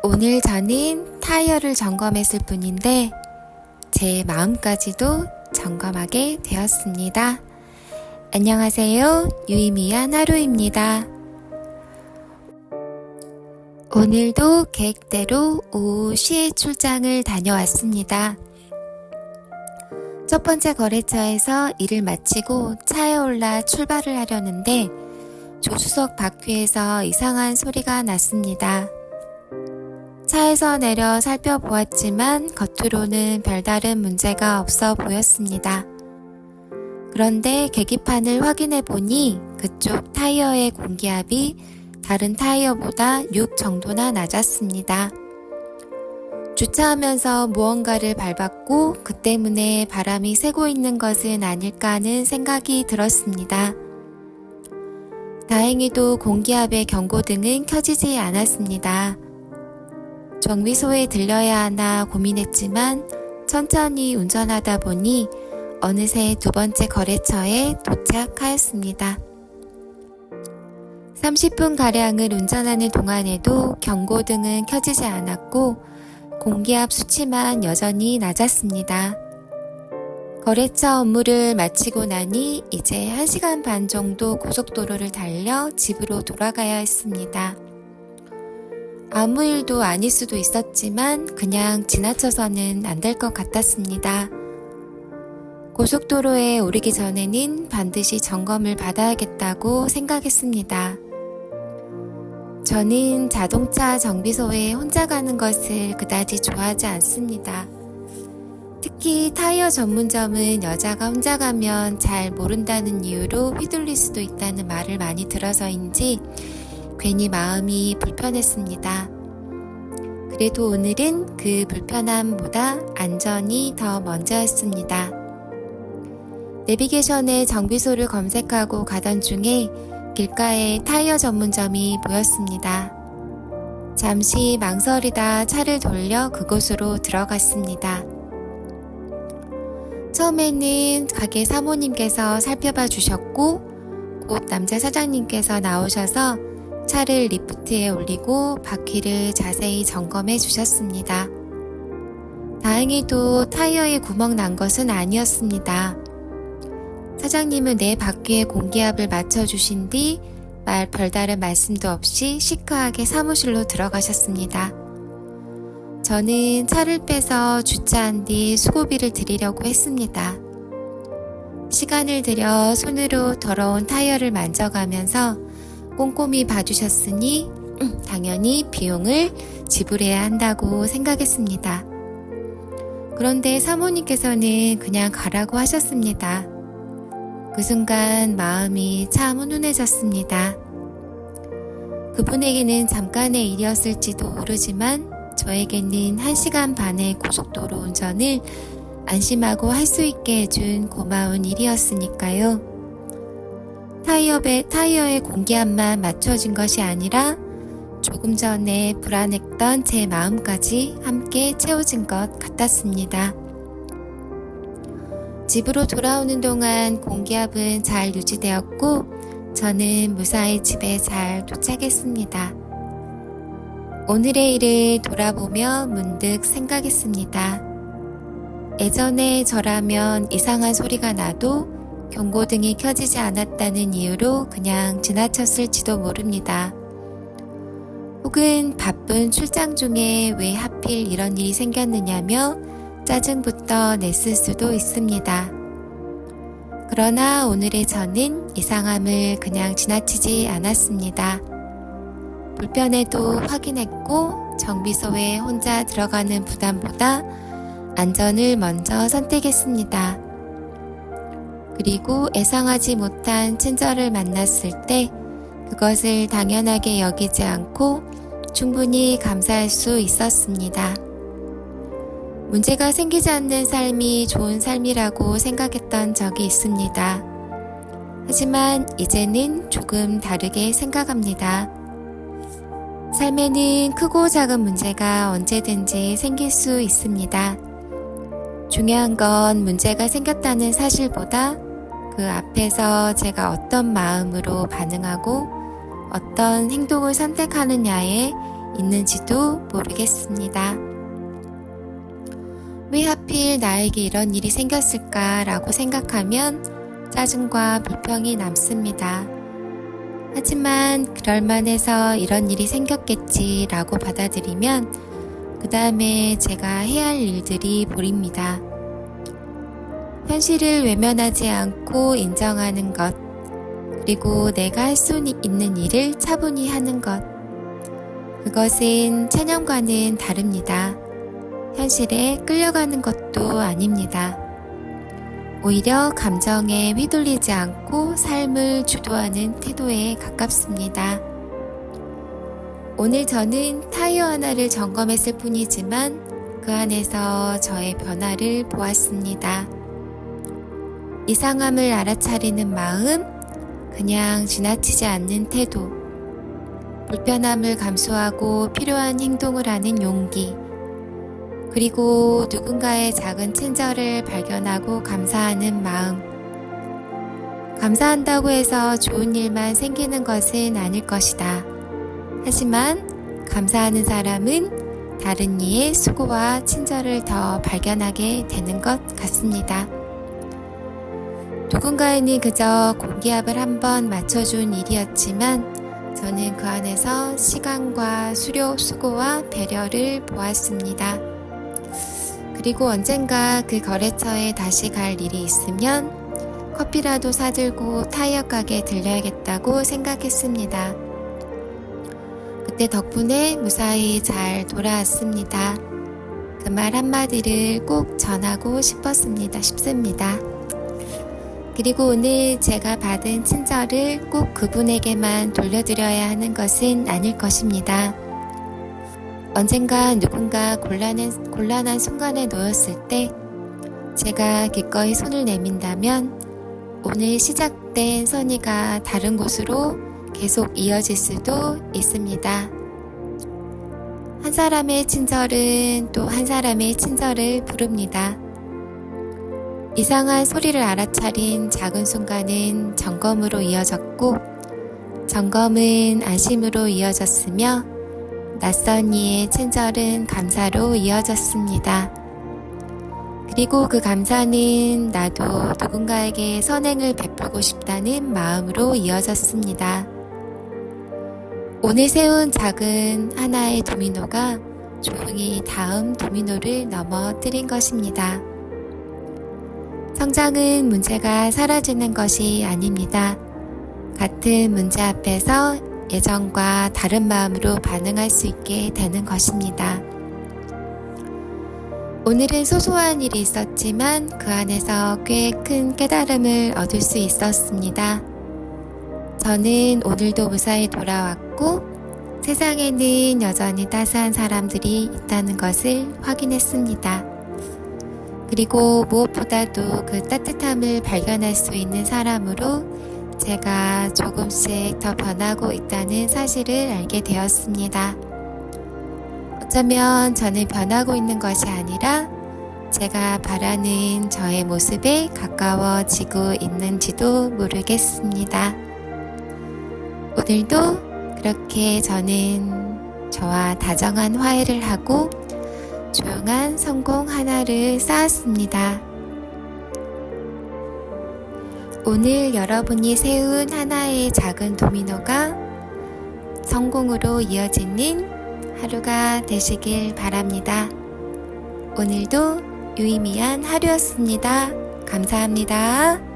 오늘 저는 타이어를 점검했을 뿐인데 제 마음까지도 점검하게 되었습니다. 안녕하세요. 유의미한 하루입니다. 오늘도 계획대로 오후 시외 출장을 다녀왔습니다. 첫 번째 거래처에서 일을 마치고 차에 올라 출발을 하려는데 조수석 바퀴에서 이상한 소리가 났습니다. 차에서 내려 살펴보았지만 겉으로는 별다른 문제가 없어 보였습니다. 그런데 계기판을 확인해 보니 그쪽 타이어의 공기압이 다른 타이어보다 6 정도나 낮았습니다. 주차하면서 무언가를 밟았고 그 때문에 바람이 새고 있는 것은 아닐까 하는 생각이 들었습니다. 다행히도 공기압의 경고등은 켜지지 않았습니다. 정비소에 들려야 하나 고민했지만 천천히 운전하다 보니 어느새 두 번째 거래처에 도착하였습니다. 30분가량을 운전하는 동안에도 경고등은 켜지지 않았고 공기압 수치만 여전히 낮았습니다. 거래처 업무를 마치고 나니 이제 1시간 반 정도 고속도로를 달려 집으로 돌아가야 했습니다. 아무 일도 아닐 수도 있었지만 그냥 지나쳐서는 안 될 것 같았습니다. 고속도로에 오르기 전에는 반드시 점검을 받아야겠다고 생각했습니다. 저는 자동차 정비소에 혼자 가는 것을 그다지 좋아하지 않습니다. 특히 타이어 전문점은 여자가 혼자 가면 잘 모른다는 이유로 휘둘릴 수도 있다는 말을 많이 들어서인지 괜히 마음이 불편했습니다. 그래도 오늘은 그 불편함보다 안전이 더 먼저였습니다. 내비게이션에 정비소를 검색하고 가던 중에 길가에 타이어 전문점이 보였습니다. 잠시 망설이다 차를 돌려 그곳으로 들어갔습니다. 처음에는 가게 사모님께서 살펴봐 주셨고 곧 남자 사장님께서 나오셔서 차를 리프트에 올리고 바퀴를 자세히 점검해 주셨습니다. 다행히도 타이어에 구멍 난 것은 아니었습니다. 사장님은 내 바퀴에 공기압을 맞춰주신 뒤 별다른 말씀도 없이 시크하게 사무실로 들어가셨습니다. 저는 차를 빼서 주차한 뒤 수고비를 드리려고 했습니다. 시간을 들여 손으로 더러운 타이어를 만져가면서 꼼꼼히 봐주셨으니 당연히 비용을 지불해야 한다고 생각했습니다. 그런데 사모님께서는 그냥 가라고 하셨습니다. 그 순간 마음이 참 훈훈해졌습니다. 그분에게는 잠깐의 일이었을지도 모르지만 저에게는 1시간 반의 고속도로 운전을 안심하고 할 수 있게 해준 고마운 일이었으니까요. 타이어의 공기압만 맞춰진 것이 아니라 조금 전에 불안했던 제 마음까지 함께 채워진 것 같았습니다. 집으로 돌아오는 동안 공기압은 잘 유지되었고 저는 무사히 집에 잘 도착했습니다. 오늘의 일을 돌아보며 문득 생각했습니다. 예전에 저라면 이상한 소리가 나도 경고등이 켜지지 않았다는 이유로 그냥 지나쳤을지도 모릅니다. 혹은 바쁜 출장 중에 왜 하필 이런 일이 생겼느냐며 짜증부터 냈을 수도 있습니다. 그러나 오늘의 저는 이상함을 그냥 지나치지 않았습니다. 불편해도 확인했고 정비소에 혼자 들어가는 부담보다 안전을 먼저 선택했습니다. 그리고 예상하지 못한 친절을 만났을 때 그것을 당연하게 여기지 않고 충분히 감사할 수 있었습니다. 문제가 생기지 않는 삶이 좋은 삶이라고 생각했던 적이 있습니다. 하지만 이제는 조금 다르게 생각합니다. 삶에는 크고 작은 문제가 언제든지 생길 수 있습니다. 중요한 건 문제가 생겼다는 사실보다 그 앞에서 제가 어떤 마음으로 반응하고 어떤 행동을 선택하느냐에 있는지도 모르겠습니다. 왜 하필 나에게 이런 일이 생겼을까라고 생각하면 짜증과 불평이 남습니다. 하지만 그럴만해서 이런 일이 생겼겠지라고 받아들이면 그 다음에 제가 해야 할 일들이 보입니다. 현실을 외면하지 않고 인정하는 것, 그리고 내가 할 수 있는 일을 차분히 하는 것, 그것은 체념과는 다릅니다. 현실에 끌려가는 것도 아닙니다. 오히려 감정에 휘둘리지 않고 삶을 주도하는 태도에 가깝습니다. 오늘 저는 타이어 하나를 점검했을 뿐이지만 그 안에서 저의 변화를 보았습니다. 이상함을 알아차리는 마음, 그냥 지나치지 않는 태도, 불편함을 감수하고 필요한 행동을 하는 용기, 그리고 누군가의 작은 친절을 발견하고 감사하는 마음. 감사한다고 해서 좋은 일만 생기는 것은 아닐 것이다. 하지만 감사하는 사람은 다른 이의 수고와 친절을 더 발견하게 되는 것 같습니다. 누군가에는 그저 공기압을 한번 맞춰준 일이었지만 저는 그 안에서 시간과 수고와 배려를 보았습니다. 그리고 언젠가 그 거래처에 다시 갈 일이 있으면 커피라도 사들고 타이어 가게에 들려야겠다고 생각했습니다. 그때 덕분에 무사히 잘 돌아왔습니다. 그 말 한마디를 꼭 전하고 싶습니다. 그리고 오늘 제가 받은 친절을 꼭 그분에게만 돌려드려야 하는 것은 아닐 것입니다. 언젠가 누군가 곤란한 순간에 놓였을 때 제가 기꺼이 손을 내민다면 오늘 시작된 선의가 다른 곳으로 계속 이어질 수도 있습니다. 한 사람의 친절은 또 한 사람의 친절을 부릅니다. 이상한 소리를 알아차린 작은 순간은 점검으로 이어졌고 점검은 안심으로 이어졌으며 낯선 이의 친절은 감사로 이어졌습니다. 그리고 그 감사는 나도 누군가에게 선행을 베풀고 싶다는 마음으로 이어졌습니다. 오늘 세운 작은 하나의 도미노가 조용히 다음 도미노를 넘어뜨린 것입니다. 성장은 문제가 사라지는 것이 아닙니다. 같은 문제 앞에서 예전과 다른 마음으로 반응할 수 있게 되는 것입니다. 오늘은 소소한 일이 있었지만 그 안에서 꽤 큰 깨달음을 얻을 수 있었습니다. 저는 오늘도 무사히 돌아왔고 세상에는 여전히 따스한 사람들이 있다는 것을 확인했습니다. 그리고 무엇보다도 그 따뜻함을 발견할 수 있는 사람으로 제가 조금씩 더 변하고 있다는 사실을 알게 되었습니다. 어쩌면 저는 변하고 있는 것이 아니라 제가 바라는 저의 모습에 가까워지고 있는지도 모르겠습니다. 오늘도 그렇게 저는 저와 다정한 화해를 하고 조용한 성공 하나를 쌓았습니다. 오늘 여러분이 세운 하나의 작은 도미노가 성공으로 이어지는 하루가 되시길 바랍니다. 오늘도 유의미한 하루였습니다. 감사합니다.